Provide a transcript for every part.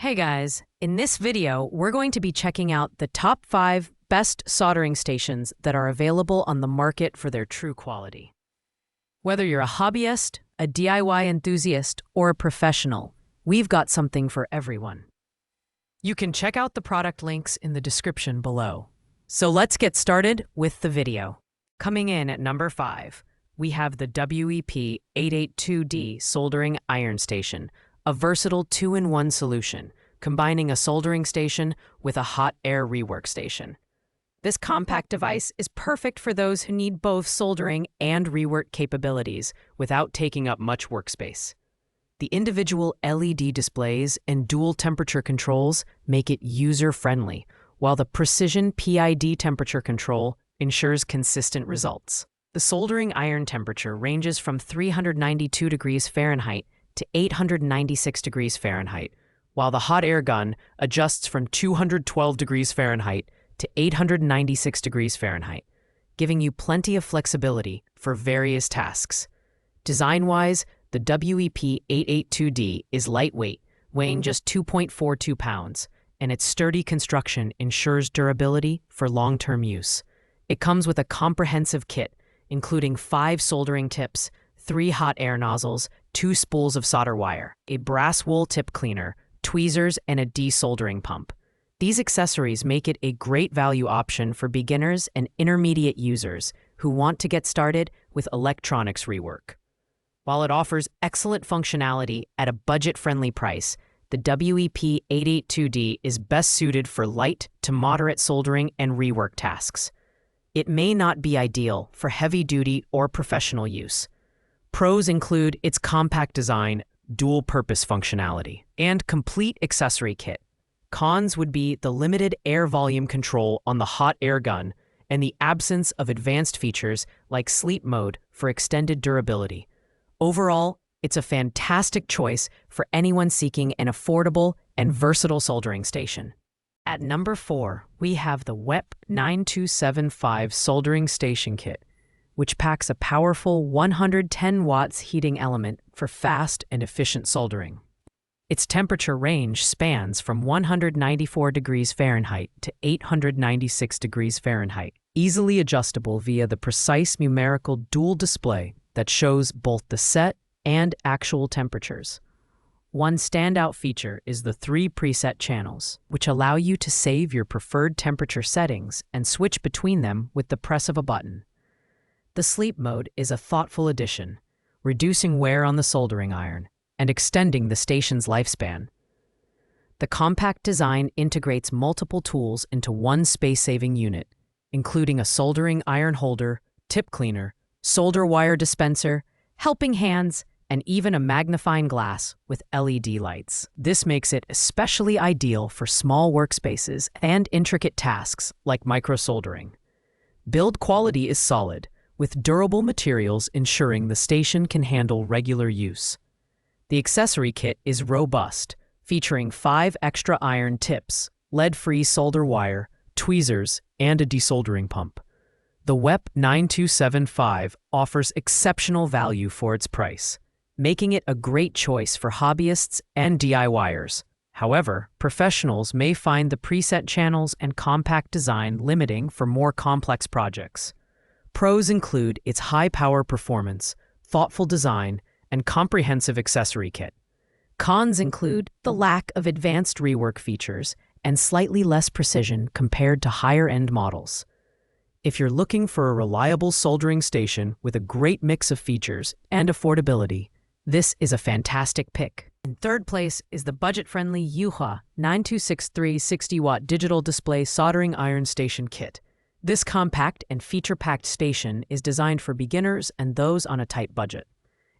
Hey guys, in this video, we're going to be checking out the top 5 best soldering stations that are available on the market for their true quality. Whether you're a hobbyist, a DIY enthusiast, or a professional, we've got something for everyone. You can check out the product links in the description below. So let's get started with the video. Coming in at number 5, we have the WEP 882D Soldering Iron Station, a versatile 2-in-1 solution, combining a soldering station with a hot air rework station. This compact device is perfect for those who need both soldering and rework capabilities without taking up much workspace. The individual LED displays and dual temperature controls make it user-friendly, while the precision PID temperature control ensures consistent results. The soldering iron temperature ranges from 392 degrees Fahrenheit to 896 degrees Fahrenheit, while the hot air gun adjusts from 212 degrees Fahrenheit to 896 degrees Fahrenheit, giving you plenty of flexibility for various tasks. Design-wise, the WEP 882D is lightweight, weighing just 2.42 pounds, and its sturdy construction ensures durability for long-term use. It comes with a comprehensive kit, including 5 soldering tips, 3 hot air nozzles, 2 spools of solder wire, a brass wool tip cleaner, tweezers, and a desoldering pump. These accessories make it a great value option for beginners and intermediate users who want to get started with electronics rework. While it offers excellent functionality at a budget-friendly price, the WEP 882D is best suited for light to moderate soldering and rework tasks. It may not be ideal for heavy-duty or professional use. Pros include its compact design, dual-purpose functionality, and complete accessory kit. Cons would be the limited air volume control on the hot air gun and the absence of advanced features like sleep mode for extended durability. Overall, it's a fantastic choice for anyone seeking an affordable and versatile soldering station. At number 4, we have the YIHUA 9275 Soldering Station Kit, which packs a powerful 110 watts heating element for fast and efficient soldering. Its temperature range spans from 194 degrees Fahrenheit to 896 degrees Fahrenheit, easily adjustable via the precise numerical dual display that shows both the set and actual temperatures. One standout feature is the 3 preset channels, which allow you to save your preferred temperature settings and switch between them with the press of a button. The sleep mode is a thoughtful addition, reducing wear on the soldering iron and extending the station's lifespan. The compact design integrates multiple tools into one space-saving unit, including a soldering iron holder, tip cleaner, solder wire dispenser, helping hands, and even a magnifying glass with LED lights. This makes it especially ideal for small workspaces and intricate tasks like micro-soldering. Build quality is solid, with durable materials ensuring the station can handle regular use. The accessory kit is robust, featuring 5 extra iron tips, lead-free solder wire, tweezers, and a desoldering pump. The YIHUA 9275 offers exceptional value for its price, making it a great choice for hobbyists and DIYers. However, professionals may find the preset channels and compact design limiting for more complex projects. Pros include its high-power performance, thoughtful design, and comprehensive accessory kit. Cons include the lack of advanced rework features and slightly less precision compared to higher-end models. If you're looking for a reliable soldering station with a great mix of features and affordability, this is a fantastic pick. In third place is the budget-friendly YIHUA 9263 60-watt digital display soldering iron station kit. This compact and feature-packed station is designed for beginners and those on a tight budget.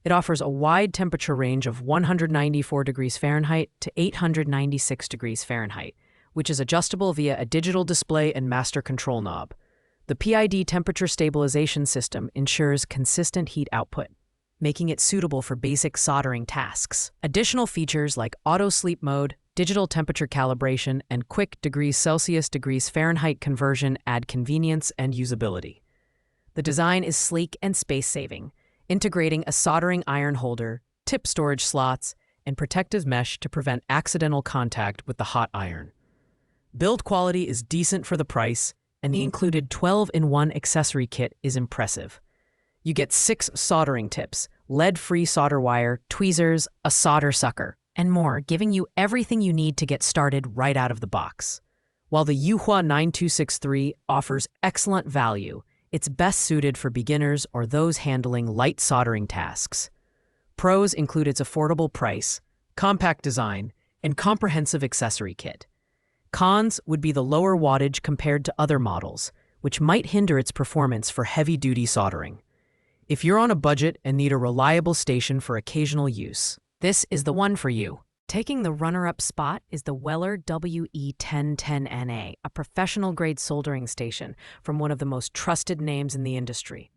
It offers a wide temperature range of 194 degrees Fahrenheit to 896 degrees Fahrenheit, which is adjustable via a digital display and master control knob. The PID temperature stabilization system ensures consistent heat output, making it suitable for basic soldering tasks. Additional features like auto sleep mode, digital temperature calibration, and quick degrees Celsius degrees Fahrenheit conversion add convenience and usability. The design is sleek and space-saving, integrating a soldering iron holder, tip storage slots, and protective mesh to prevent accidental contact with the hot iron. Build quality is decent for the price, and the included 12-in-1 accessory kit is impressive. You get 6 soldering tips, lead-free solder wire, tweezers, a solder sucker, and more, giving you everything you need to get started right out of the box. While the YIHUA 9263 offers excellent value, it's best suited for beginners or those handling light soldering tasks. Pros include its affordable price, compact design, and comprehensive accessory kit. Cons would be the lower wattage compared to other models, which might hinder its performance for heavy-duty soldering. If you're on a budget and need a reliable station for occasional use, this is the one for you. Taking the runner-up spot is the Weller WE1010NA, a professional-grade soldering station from one of the most trusted names in the industry.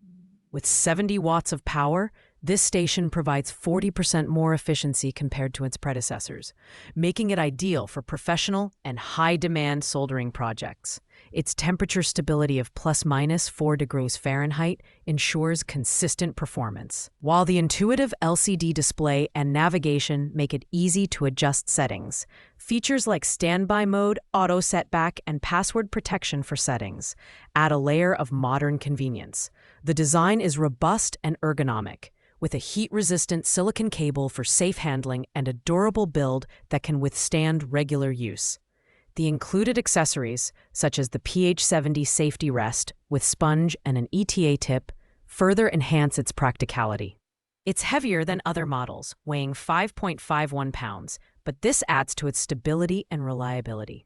With 70 watts of power, this station provides 40% more efficiency compared to its predecessors, making it ideal for professional and high-demand soldering projects. Its temperature stability of ±4 degrees Fahrenheit ensures consistent performance, while the intuitive LCD display and navigation make it easy to adjust settings. Features like standby mode, auto setback, and password protection for settings add a layer of modern convenience. The design is robust and ergonomic, with a heat-resistant silicon cable for safe handling and a durable build that can withstand regular use. The included accessories, such as the PH70 safety rest with sponge and an ETA tip, further enhance its practicality. It's heavier than other models, weighing 5.51 pounds, but this adds to its stability and reliability.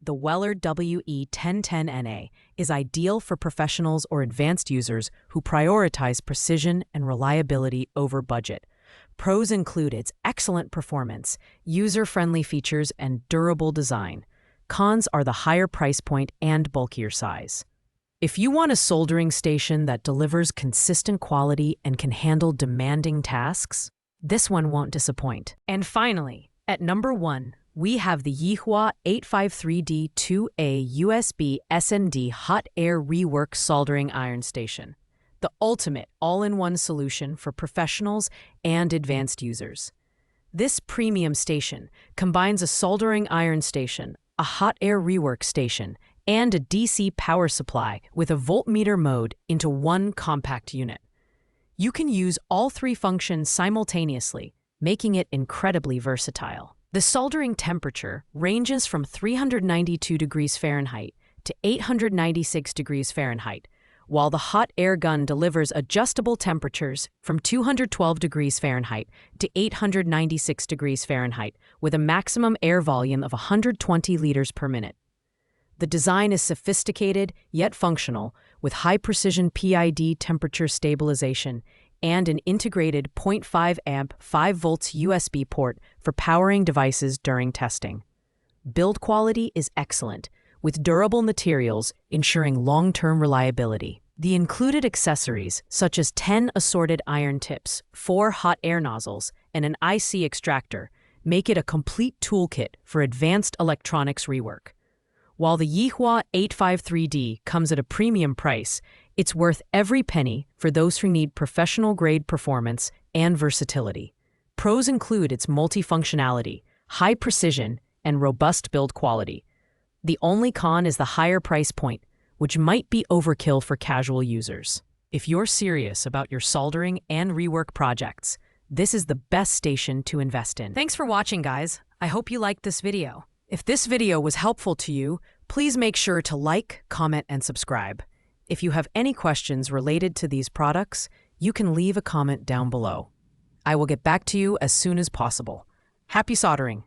The Weller WE1010NA is ideal for professionals or advanced users who prioritize precision and reliability over budget. Pros include its excellent performance, user-friendly features, and durable design. Cons are the higher price point and bulkier size. If you want a soldering station that delivers consistent quality and can handle demanding tasks, this one won't disappoint. And finally, at number 1, we have the YIHUA 853D2A USB SND Hot Air Rework Soldering Iron Station, the ultimate all-in-one solution for professionals and advanced users. This premium station combines a soldering iron station, a hot air rework station, and a DC power supply with a voltmeter mode into one compact unit. You can use all 3 functions simultaneously, making it incredibly versatile. The soldering temperature ranges from 392 degrees Fahrenheit to 896 degrees Fahrenheit, while the hot air gun delivers adjustable temperatures from 212 degrees Fahrenheit to 896 degrees Fahrenheit with a maximum air volume of 120 liters per minute. The design is sophisticated yet functional, with high-precision PID temperature stabilization and an integrated 0.5 amp 5 volts USB port for powering devices during testing. Build quality is excellent, with durable materials ensuring long-term reliability. The included accessories, such as 10 assorted iron tips, 4 hot air nozzles, and an IC extractor, make it a complete toolkit for advanced electronics rework. While the YIHUA 853D comes at a premium price, it's worth every penny for those who need professional-grade performance and versatility. Pros include its multifunctionality, high precision, and robust build quality. The only con is the higher price point, which might be overkill for casual users. If you're serious about your soldering and rework projects, this is the best station to invest in. Thanks for watching, guys. I hope you liked this video. If this video was helpful to you, please make sure to like, comment, and subscribe. If you have any questions related to these products, you can leave a comment down below. I will get back to you as soon as possible. Happy soldering!